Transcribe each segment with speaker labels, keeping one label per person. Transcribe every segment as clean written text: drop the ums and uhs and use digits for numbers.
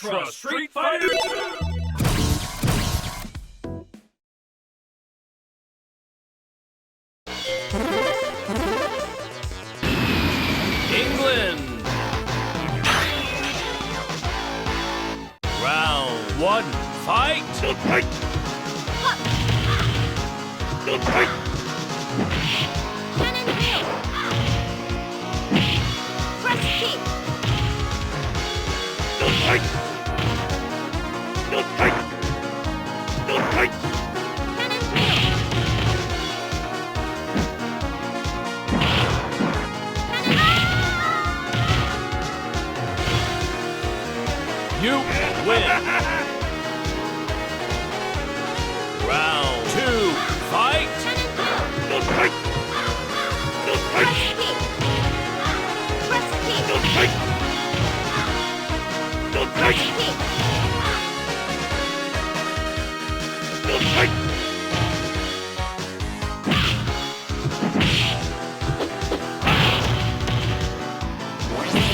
Speaker 1: Ultra Street Fighter 2! England! Round 1, fight!
Speaker 2: Don't fight! Don't fight!
Speaker 3: Cannon wheel! Press kick!
Speaker 2: Don't fight! Don't fight! Don't fight!
Speaker 3: Cannon wheel!
Speaker 1: You win! Round 2, fight!
Speaker 2: Don't fight! Don't fight!
Speaker 3: Press kick! Press kick!
Speaker 2: Don't fight! Don't
Speaker 3: Press
Speaker 2: fight!
Speaker 3: kick!
Speaker 2: Don't fight!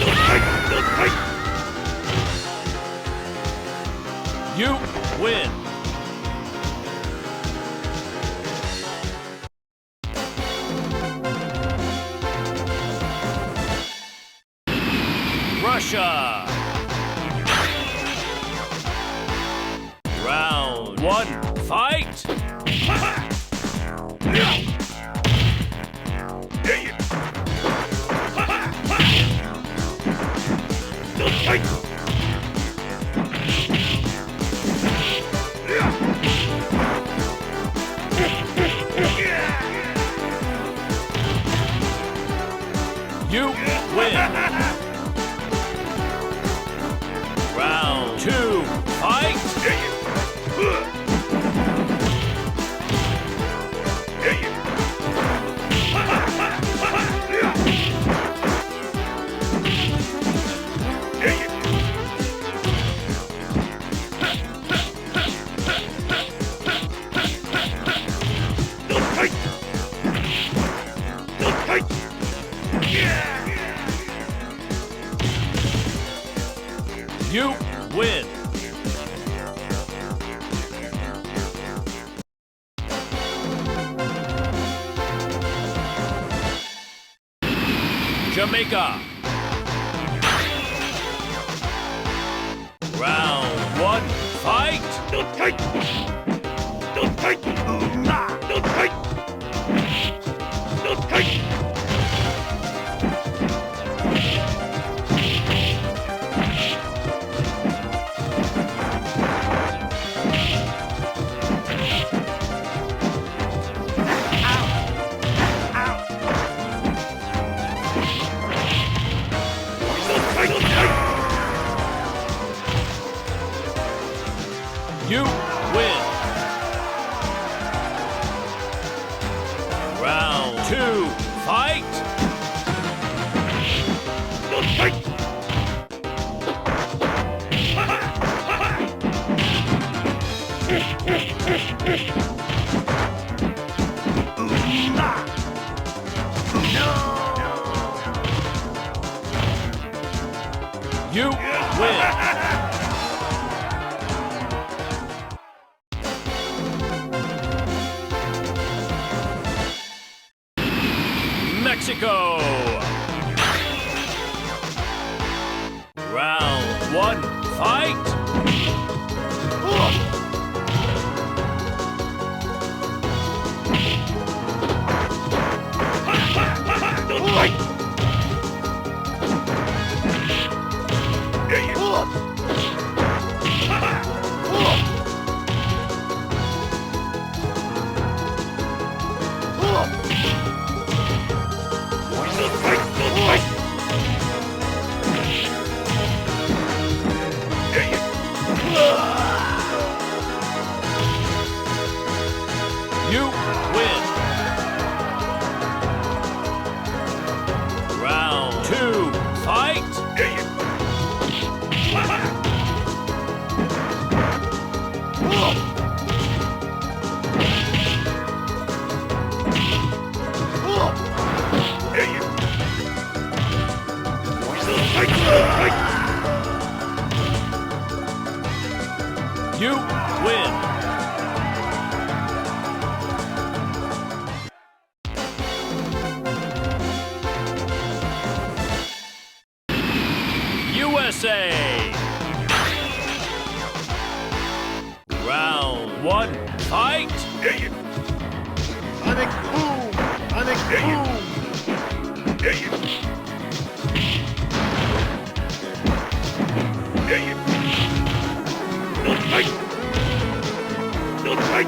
Speaker 2: Don't fight! Don't fight!
Speaker 1: You win! Russia! Round 1, fight!
Speaker 2: Don't fight!
Speaker 1: You win! Round 2, fight!
Speaker 2: Don't fight! Don't fight!
Speaker 1: You win! Jamaica! Round 1, fight!
Speaker 2: Don't fight! Don't fight! Don't fight! Don't fight! Don't fight! Don't fight!
Speaker 1: You win! Round 2, fight!
Speaker 2: Don't fight!
Speaker 1: You win! Mexico! Round 1, fight!
Speaker 2: Don't fight! Don't fight! Don't fight!
Speaker 1: You win. USA. Round 1, fight!
Speaker 2: Sonic boom! Sonic boom! Don't fight! Don't fight! Don't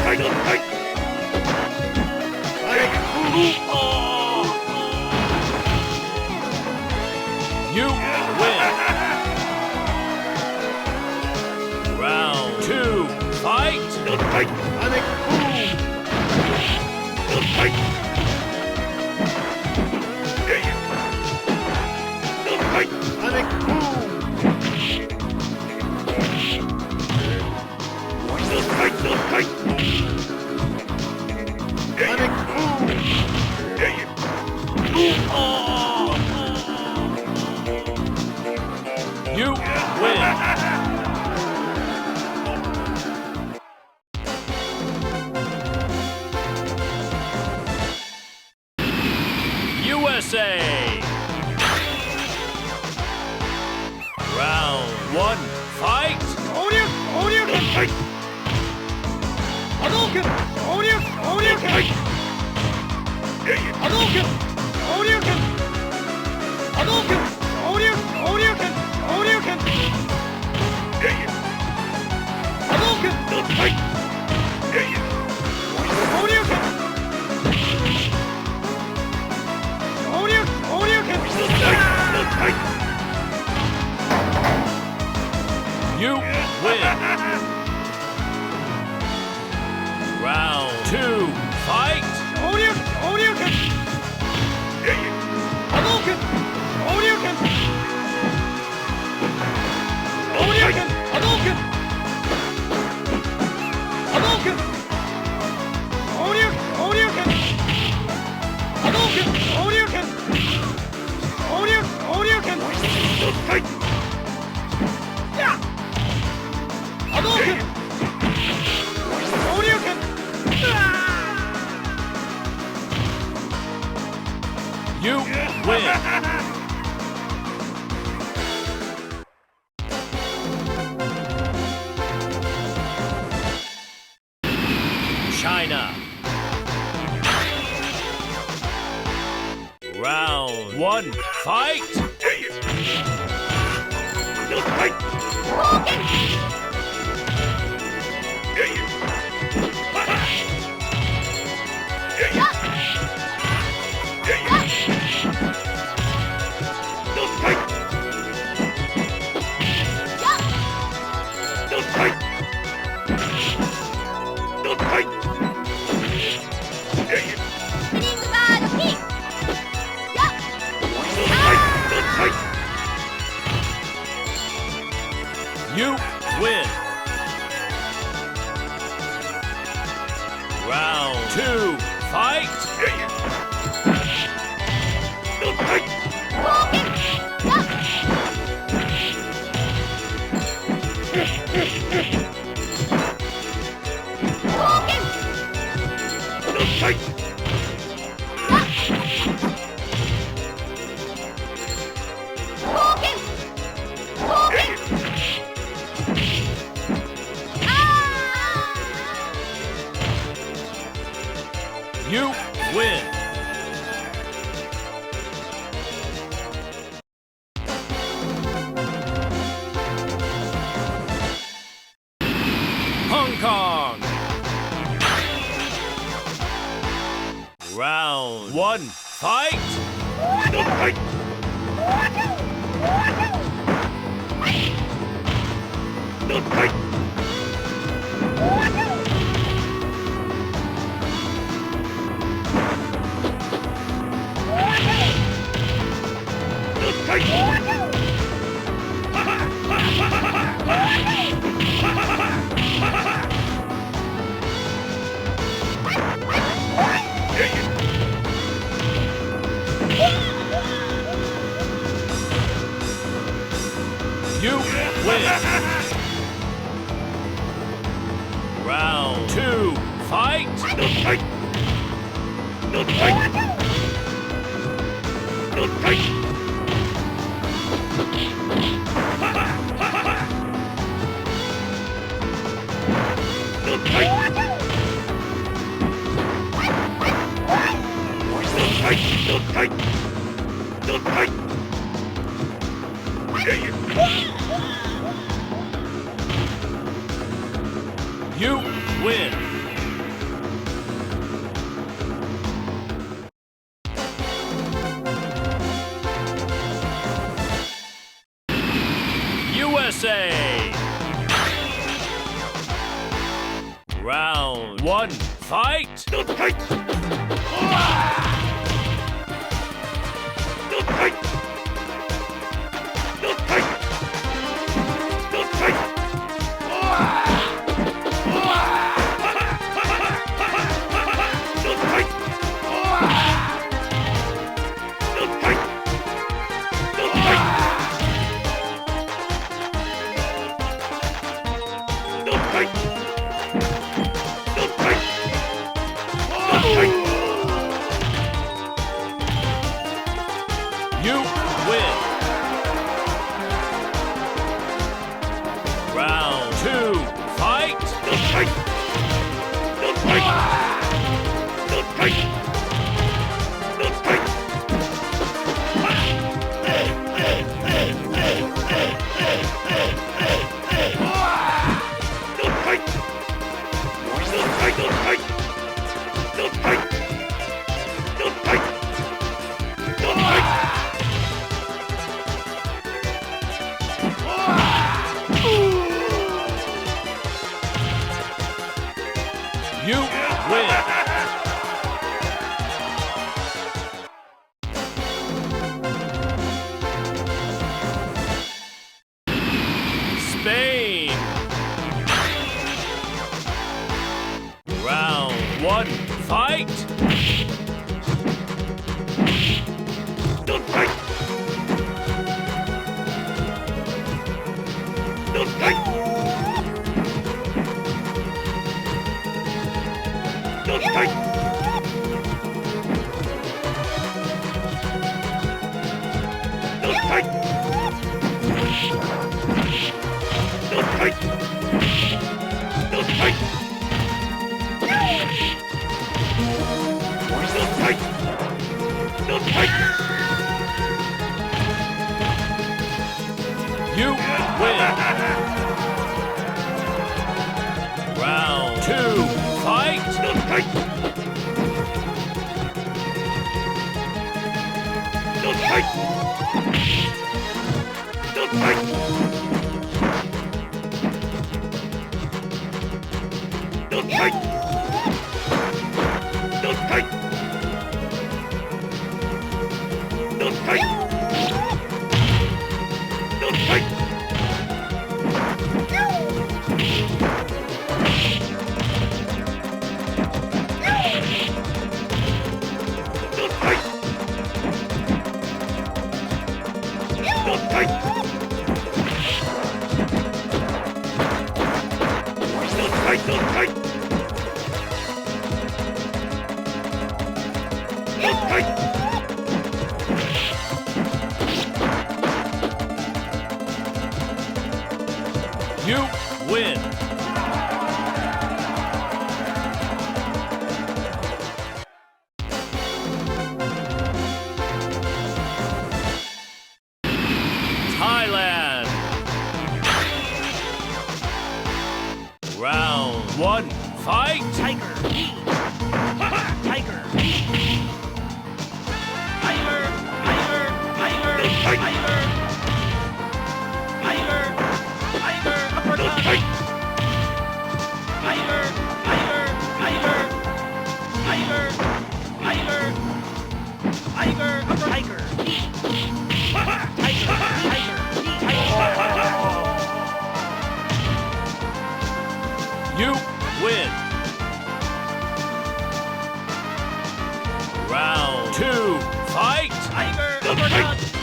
Speaker 2: fight! Don't fight! Sonic boom!
Speaker 1: You win. Round 2, fight!
Speaker 2: Don't fight! Sonic boom! Don't fight! Don't fight! Sonic boom! Don't fight! Don't fight! Sonic boom!
Speaker 1: You win. USA. Round 1, fight!
Speaker 2: Don't fight!
Speaker 4: Hadouken!
Speaker 2: Don't fight!
Speaker 4: Hadouken! Hadouken! Hadouken! Hadouken! Hadouken!
Speaker 2: Don't fight!
Speaker 4: Hadouken!
Speaker 2: Don't fight! Don't fight!
Speaker 1: You win. Round 2, fight!
Speaker 4: Hadouken! Hadouken! Hadouken! Hadouken! Hadouken! Hadouken! Hadouken! Hadouken! Hadouken! Hadouken!
Speaker 2: Don't fight!
Speaker 4: Yeah! Hadouken! Hadouken!
Speaker 1: You win. China. Round 1, fight!
Speaker 2: Don't fight! Don't fight! Don't fight! Don't fight!
Speaker 3: Spinning bar kick. Yup.
Speaker 2: Don't fight! Don't fight!
Speaker 1: You win. Round 2, fight!
Speaker 2: Don't fight!
Speaker 3: Walking. Yup. Walking.
Speaker 2: Don't fight!
Speaker 3: Walking. Walking.
Speaker 1: You win. Hong Kong. Round 1, fight!
Speaker 2: Don't fight! Don't fight! Don't fight!
Speaker 1: win. Round 2, fight!
Speaker 2: No fight! No fight! No fight! No fight! No fight! No fight! There you
Speaker 1: You win. USA. Round 1, fight!
Speaker 2: No fight! No fight! No fight! No fight! No fight! No fight! No fight! No fight! No fight! No fight!
Speaker 1: You win. Round 2, fight!
Speaker 2: No fight! No fight! No fight! No fight! No fight! No fight! No fight! No fight! No fight! No fight!
Speaker 1: You win. Spain. Round 1, fight!
Speaker 2: Don't fight! Don't fight! Don't fight! Don't fight! Don't fight! Don't fight! Don't fight! Don't fight!
Speaker 1: You win. Round 2, fight!
Speaker 2: Don't fight! Don't fight! Don't fight! Don't fight! Don't fight! Don't fight! Don't fight! Don't fight! Don't fight! Don't fight! Don't fight! Don't fight!
Speaker 1: You win. Thailand. Round 1, fight!
Speaker 4: Tiger. Tiger. Tiger. Tiger. Tiger.
Speaker 2: Fight.
Speaker 4: Tiger. Tiger. Tiger.
Speaker 2: Don't
Speaker 4: Uppercut.
Speaker 2: fight!
Speaker 4: Tiger. Tiger. Tiger. Tiger. Tiger. Tiger. Upper tiger. Tiger. Tiger. Tiger.
Speaker 1: You win. Round 2, fight!
Speaker 4: Tiger.
Speaker 2: Don't
Speaker 4: Uppercut.
Speaker 2: fight.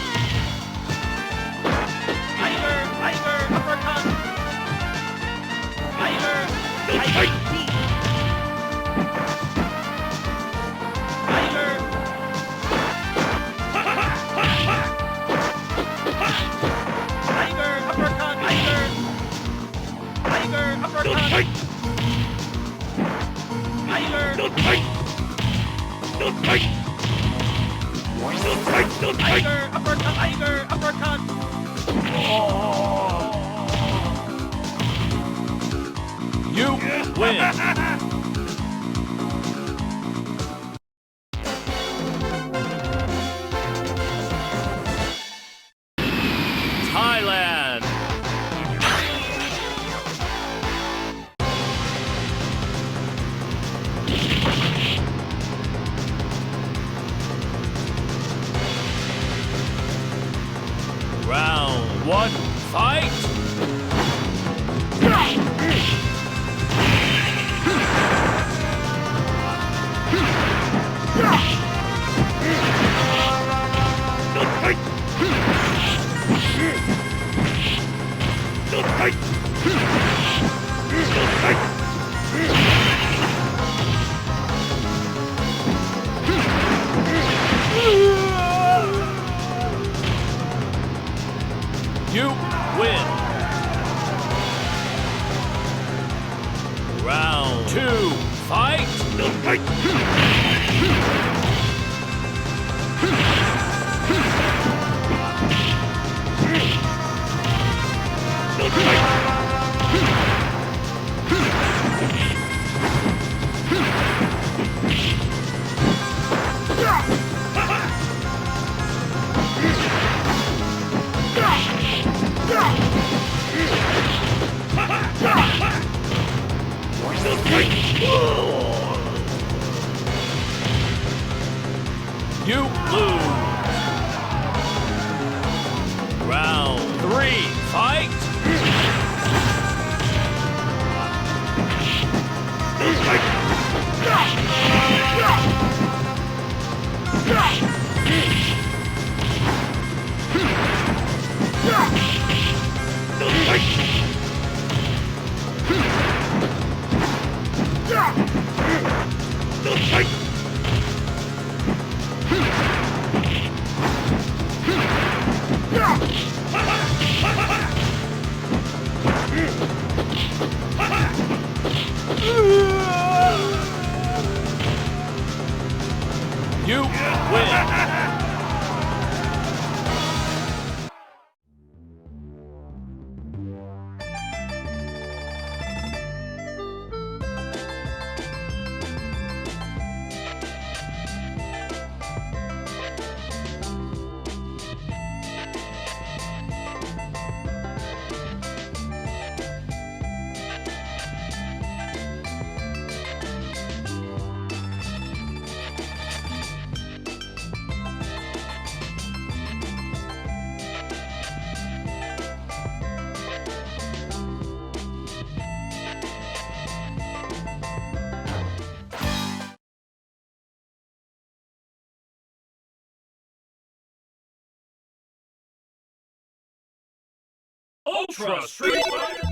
Speaker 4: Tiger. Tiger. Uppercut.
Speaker 2: fight!
Speaker 4: Tiger. Tiger, uppercut. Tiger. Tiger,
Speaker 2: Don't
Speaker 4: uppercut.
Speaker 2: fight!
Speaker 4: Tiger.
Speaker 2: Don't fight! Don't fight! Don't fight! Don't fight!
Speaker 4: Tiger, uppercut. Tiger, uppercut.
Speaker 1: You win. Thailand. Round 1, fight!
Speaker 2: Don't fight! Don't fight! Don't fight!
Speaker 1: You win. Round 2, fight!
Speaker 2: Don't fight! Don't fight! Don't fight!
Speaker 1: You lose. Round 3, fight!
Speaker 2: Don't fight! Don't fight! Don't fight!
Speaker 1: You win. Ultra Street Fighter